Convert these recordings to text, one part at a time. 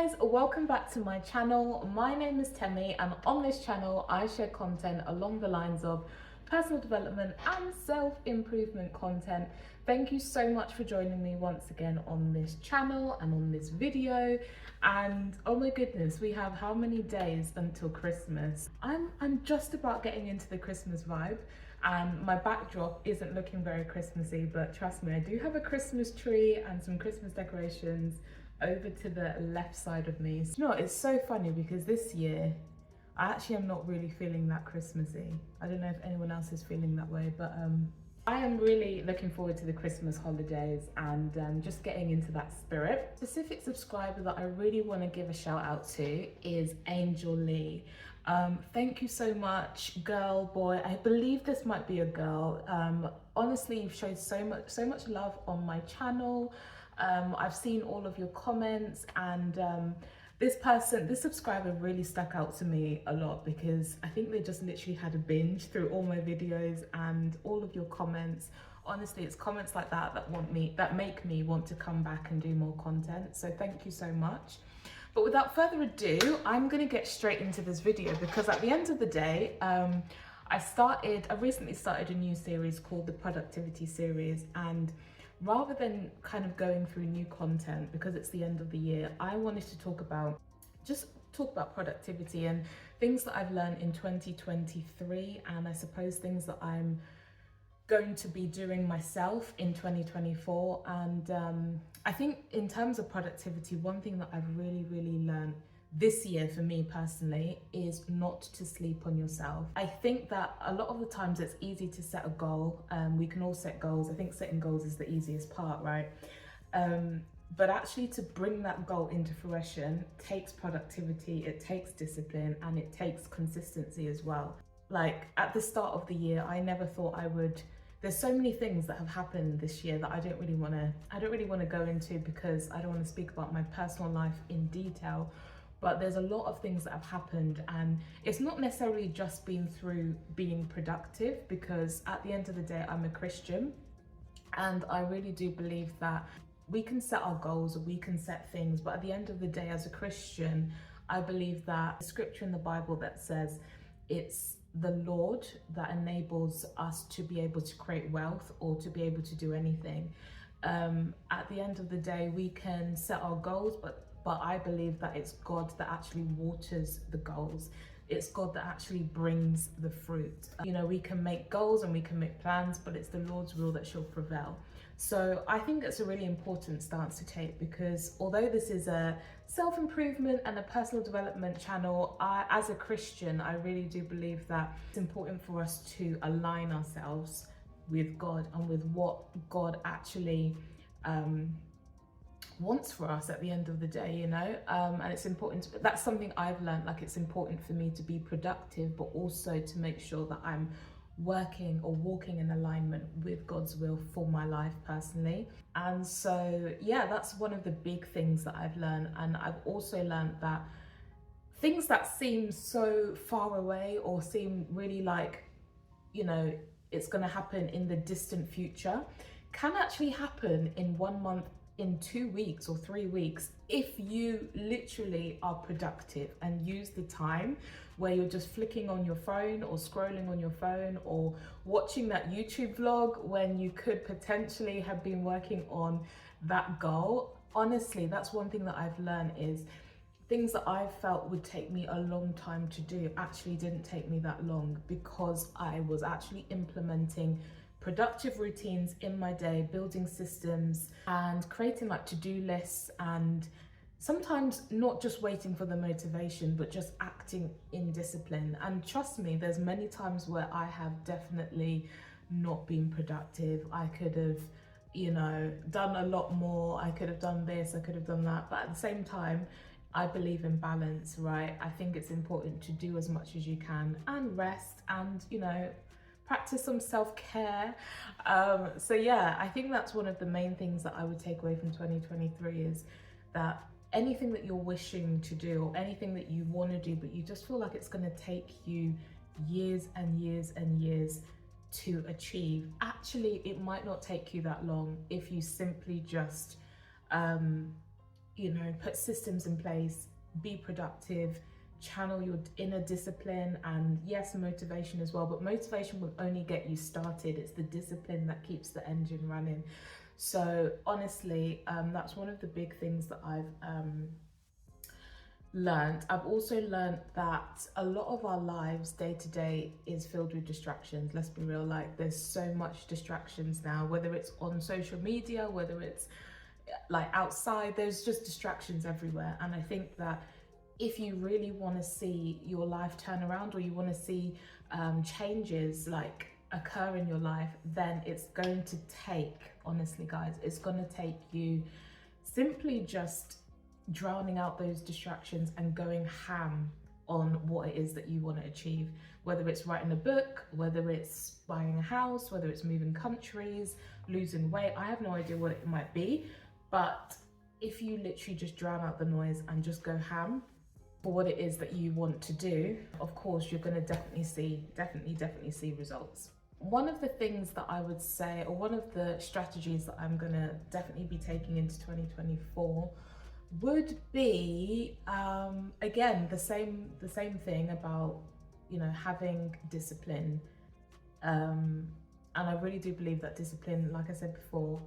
guys, welcome back to my channel. My name is Temi, and on this channel I share content along the lines of personal development and self-improvement content. Thank you so much for joining me once again on this channel and on this video. And oh my goodness, we have how many days until Christmas? I'm just about getting into the Christmas vibe, and my backdrop isn't looking very Christmassy, but trust me, I do have a Christmas tree and some Christmas decorations over to the left side of me. You know, it's so funny because this year I actually am not really feeling that Christmassy. I don't know if anyone else is feeling that way, but I am really looking forward to the Christmas holidays and just getting into that spirit. Specific subscriber that I really want to give a shout out to is Angel Lee. Thank you so much, girl, boy. I believe this might be a girl. Honestly, you've showed so much love on my channel. I've seen all of your comments, and this subscriber really stuck out to me a lot because I think they just literally had a binge through all my videos and all of your comments. Honestly, it's comments like that that make me want to come back and do more content. So thank you so much. But without further ado, I'm gonna get straight into this video because at the end of the day, I recently started a new series called the Productivity Series, and rather than kind of going through new content because it's the end of the year, I wanted to talk about productivity and things that I've learned in 2023, and I suppose things that I'm going to be doing myself in 2024. And I think in terms of productivity, one thing that I've really learned this year for me personally is not to sleep on yourself. I think that a lot of the times it's easy to set a goal. We can all set goals. I think setting goals is the easiest part, right? But actually to bring that goal into fruition takes productivity, it takes discipline, and it takes consistency as well. Like at the start of the year, I never thought there's so many things that have happened this year that I don't really want to go into because I don't want to speak about my personal life in detail. But there's a lot of things that have happened, and it's not necessarily just been through being productive, because at the end of the day, I'm a Christian, and I really do believe that we can set our goals, we can set things, but at the end of the day, as a Christian, I believe that the scripture in the Bible that says it's the Lord that enables us to be able to create wealth or to be able to do anything. At the end of the day, we can set our goals, but I believe that it's God that actually waters the goals. It's God that actually brings the fruit. You know, we can make goals and we can make plans, but it's the Lord's will that shall prevail. So I think it's a really important stance to take, because although this is a self-improvement and a personal development channel, as a Christian, I really do believe that it's important for us to align ourselves with God and with what God actually wants for us at the end of the day, you know. And it's important that's something I've learned, like it's important for me to be productive, but also to make sure that I'm working or walking in alignment with God's will for my life personally. And so yeah, that's one of the big things that I've learned. And I've also learned that things that seem so far away or seem really like, you know, it's going to happen in the distant future can actually happen in 1 month, in 2 weeks or 3 weeks, if you literally are productive and use the time where you're just flicking on your phone or scrolling on your phone or watching that YouTube vlog when you could potentially have been working on that goal. Honestly, that's one thing that I've learned, is things that I felt would take me a long time to do actually didn't take me that long, because I was actually implementing productive routines in my day, building systems and creating like to-do lists, and sometimes not just waiting for the motivation, but just acting in discipline. And trust me, there's many times where I have definitely not been productive. I could have, you know, done a lot more. I could have done this, I could have done that. But at the same time, I believe in balance, right? I think it's important to do as much as you can and rest and, you know, practice some self-care. So yeah, I think that's one of the main things that I would take away from 2023, is that anything that you're wishing to do or anything that you want to do, but you just feel like it's going to take you years and years and years to achieve, actually it might not take you that long if you simply just you know, put systems in place, be productive, channel your inner discipline, and yes, motivation as well, but motivation will only get you started. It's the discipline that keeps the engine running. So honestly, that's one of the big things that I've learned. I've also learned that a lot of our lives day to day is filled with distractions. Let's be real, like there's so much distractions now, whether it's on social media, whether it's like outside, there's just distractions everywhere. And I think that if you really want to see your life turn around, or you want to see changes like occur in your life, then it's going to take, honestly guys, it's going to take you simply just drowning out those distractions and going ham on what it is that you want to achieve, whether it's writing a book, whether it's buying a house, whether it's moving countries, losing weight. I have no idea what it might be, but if you literally just drown out the noise and just go ham for what it is that you want to do, of course you're going to definitely see results. One of the things that I would say, or one of the strategies that I'm going to definitely be taking into 2024 would be again the same thing about, you know, having discipline, and I really do believe that discipline, like I said before,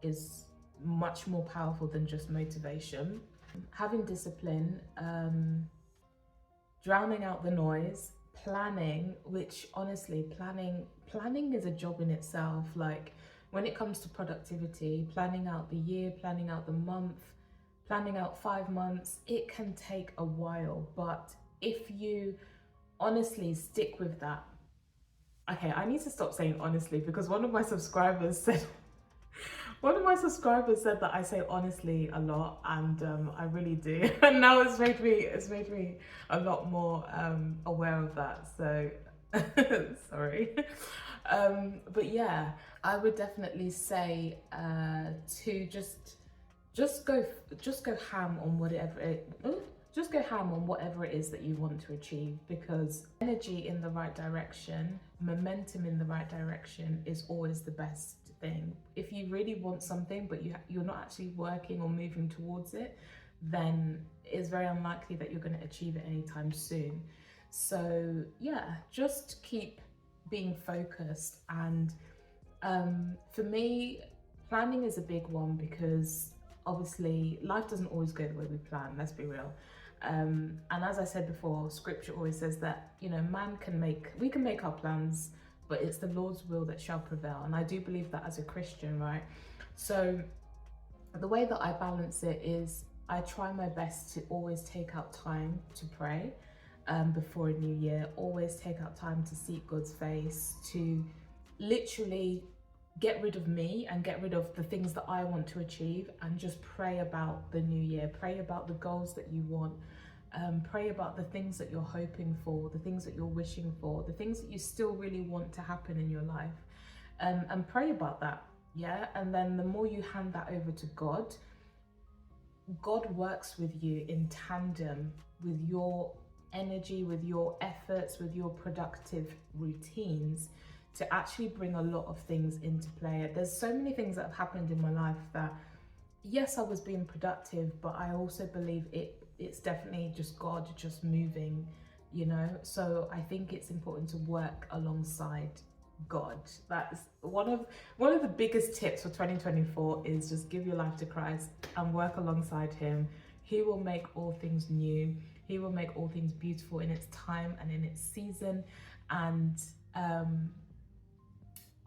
is much more powerful than just motivation. Having discipline, drowning out the noise, planning, which honestly planning is a job in itself. Like when it comes to productivity, planning out the year, planning out the month, planning out 5 months, it can take a while. But if you honestly stick with that, okay, I need to stop saying honestly, because one of my subscribers said that I say honestly a lot, and I really do. And now it's made me a lot more aware of that. So sorry. But yeah, I would definitely say to just go ham on whatever it is that you want to achieve, because energy in the right direction, momentum in the right direction is always the best thing. If you really want something but you're not actually working or moving towards it, then it's very unlikely that you're going to achieve it anytime soon. So yeah, just keep being focused. And for me, planning is a big one, because obviously life doesn't always go the way we plan, let's be real. And as I said before, scripture always says that, you know, we can make our plans, but it's the Lord's will that shall prevail. And I do believe that as a Christian, right? So the way that I balance it is I try my best to always take out time to pray before a new year, always take out time to seek God's face, to literally get rid of me and get rid of the things that I want to achieve, and just pray about the new year, pray about the goals that you want, pray about the things that you're hoping for, the things that you're wishing for, the things that you still really want to happen in your life, and pray about that. Yeah. And then the more you hand that over to God, God works with you in tandem with your energy, with your efforts, with your productive routines, to actually bring a lot of things into play. There's so many things that have happened in my life that, yes, I was being productive, but I also believe it's definitely just God just moving, you know. So I think it's important to work alongside God. That's one of the biggest tips for 2024, is just give your life to Christ and work alongside him. He will make all things new. He will make all things beautiful in its time and in its season. And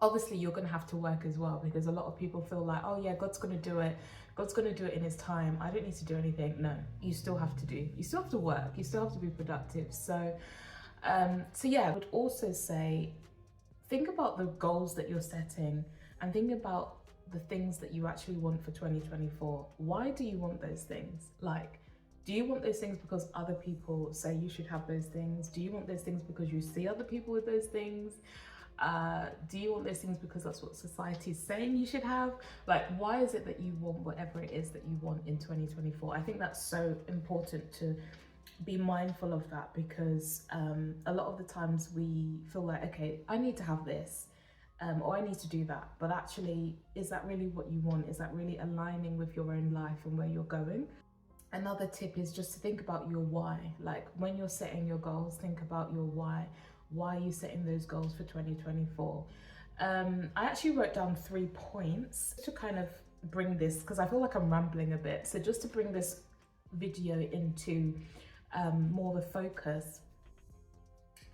obviously you're going to have to work as well, because a lot of people feel like, oh yeah, God's going to do it in his time, I don't need to do anything. No, you still have to work, you still have to be productive. So yeah, I would also say, think about the goals that you're setting, and think about the things that you actually want for 2024. Why do you want those things? Like, do you want those things because other people say you should have those things? Do you want those things because you see other people with those things? Do you want those things because that's what society is saying you should have? Like, why is it that you want whatever it is that you want in 2024? I think that's so important to be mindful of that, because a lot of the times we feel like, okay, I need to have this, or I need to do that. But actually, is that really what you want? Is that really aligning with your own life and where you're going? Another tip is just to think about your why. Like when you're setting your goals, think about your why. Why are you setting those goals for 2024? I actually wrote down 3 points to kind of bring this, because I feel like I'm rambling a bit. So just to bring this video into more of a focus,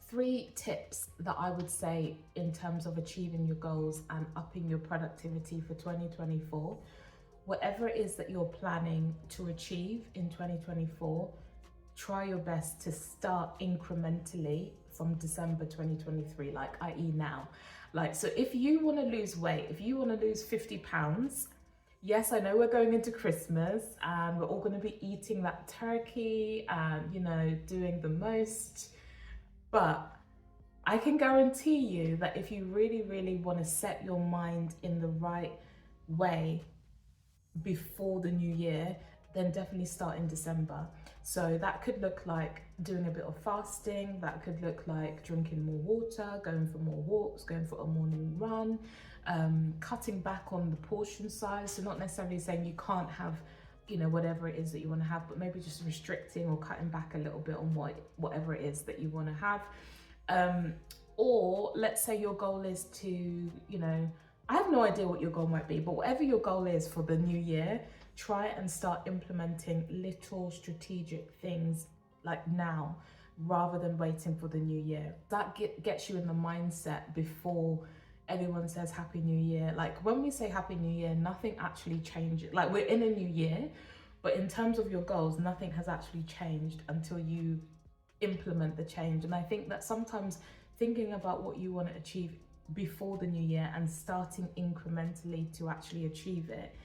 3 tips that I would say in terms of achieving your goals and upping your productivity for 2024. Whatever it is that you're planning to achieve in 2024, try your best to start incrementally from December 2023, like i.e. now. Like, so if you want to lose weight, if you want to lose 50 pounds, yes, I know we're going into Christmas and we're all going to be eating that turkey and, you know, doing the most, but I can guarantee you that if you really, really want to set your mind in the right way before the new year, then definitely start in December. So that could look like doing a bit of fasting, that could look like drinking more water, going for more walks, going for a morning run, cutting back on the portion size. So not necessarily saying you can't have, you know, whatever it is that you want to have, but maybe just restricting or cutting back a little bit on whatever it is that you want to have. Or let's say your goal is to, you know, I have no idea what your goal might be, but whatever your goal is for the new year, try and start implementing little strategic things like now, rather than waiting for the new year. That gets you in the mindset before everyone says Happy New Year. Like when we say Happy New Year, nothing actually changes. Like we're in a new year, but in terms of your goals, nothing has actually changed until you implement the change. And I think that sometimes thinking about what you want to achieve before the new year and starting incrementally to actually achieve it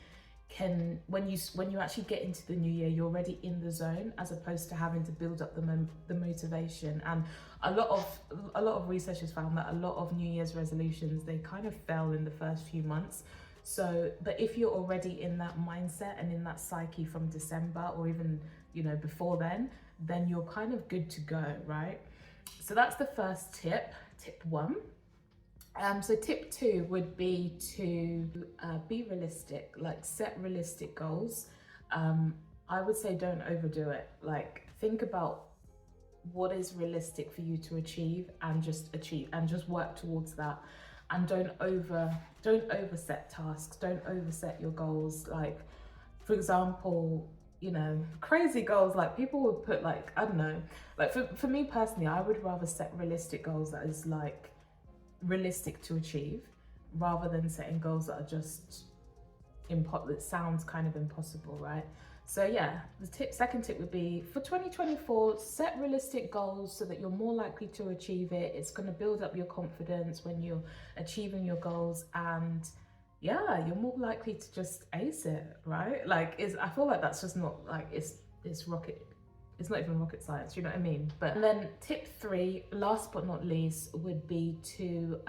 can, when you actually get into the new year, you're already in the zone, as opposed to having to build up the motivation. And a lot of research has found that a lot of New Year's resolutions, they kind of fail in the first few months. So, but if you're already in that mindset and in that psyche from December, or even, you know, before then you're kind of good to go, right? So that's the first tip 1. So tip 2 would be to be realistic, like set realistic goals. I would say don't overdo it. Like think about what is realistic for you to achieve and just work towards that. And don't overset tasks, don't overset your goals. Like for example, you know, crazy goals, like people would put like, I don't know, like for me personally, I would rather set realistic goals that is like realistic to achieve, rather than setting goals that are just that sounds kind of impossible, right? So yeah, the second tip would be for 2024, set realistic goals so that you're more likely to achieve it. It's going to build up your confidence when you're achieving your goals, and yeah, you're more likely to just ace it, right? Like I feel like that's just not like it's not even rocket science, you know what I mean? But and then tip 3, last but not least, would be to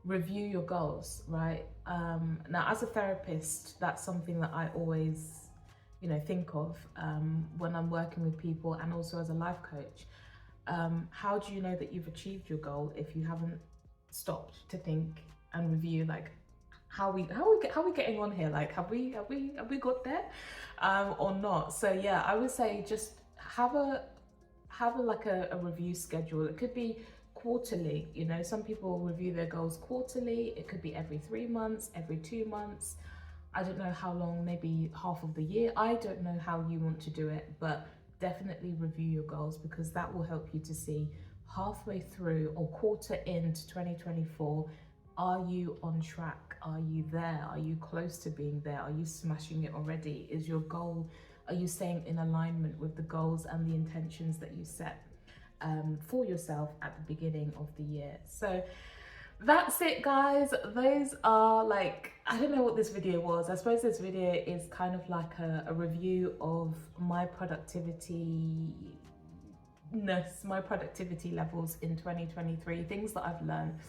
review your goals, right? Now, as a therapist, that's something that I always, you know, think of when I'm working with people, and also as a life coach. How do you know that you've achieved your goal if you haven't stopped to think and review, like, how we getting on here? Like, have we got there, or not? So yeah, I would say just have a review schedule. It could be quarterly. You know, some people review their goals quarterly. It could be every 3 months, every 2 months. I don't know how long, maybe half of the year. I don't know how you want to do it, but definitely review your goals, because that will help you to see halfway through or quarter into 2024, are you on track? Are you there? Are you close to being there? Are you smashing it already? Is your goal, are you staying in alignment with the goals and the intentions that you set for yourself at the beginning of the year? So that's it, guys. Those are, like, I don't know what this video was. I suppose this video is kind of like a review of my productivity levels in 2023, things that I've learned,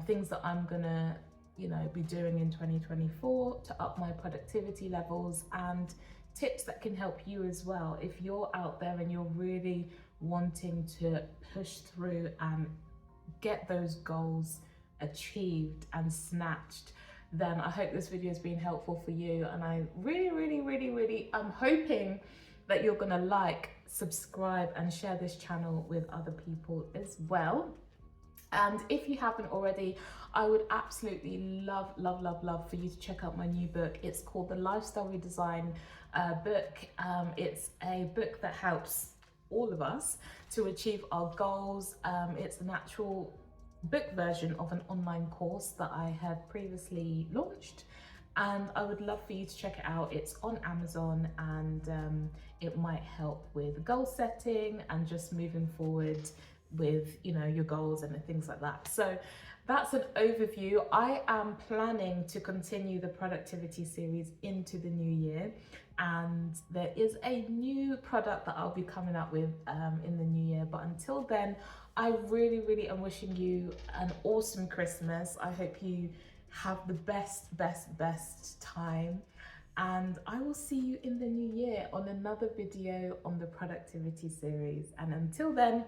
things that I'm gonna, you know, be doing in 2024 to up my productivity levels, and tips that can help you as well if you're out there and you're really wanting to push through and get those goals achieved and snatched, then I hope this video has been helpful for you. And I really I'm hoping that you're gonna like, subscribe, and share this channel with other people as well. And if you haven't already, I would absolutely love for you to check out my new book. It's called The Lifestyle Redesign book. It's a book that helps all of us to achieve our goals. It's an actual book version of an online course that I have previously launched, and I would love for you to check it out. It's on Amazon, and it might help with goal setting and just moving forward with, you know, your goals and things like that. So that's an overview. I am planning to continue the productivity series into the new year, and there is a new product that I'll be coming up with in the new year. But until then, I really am wishing you an awesome Christmas. I hope you have the best time, and I will see you in the new year on another video on the productivity series. And until then,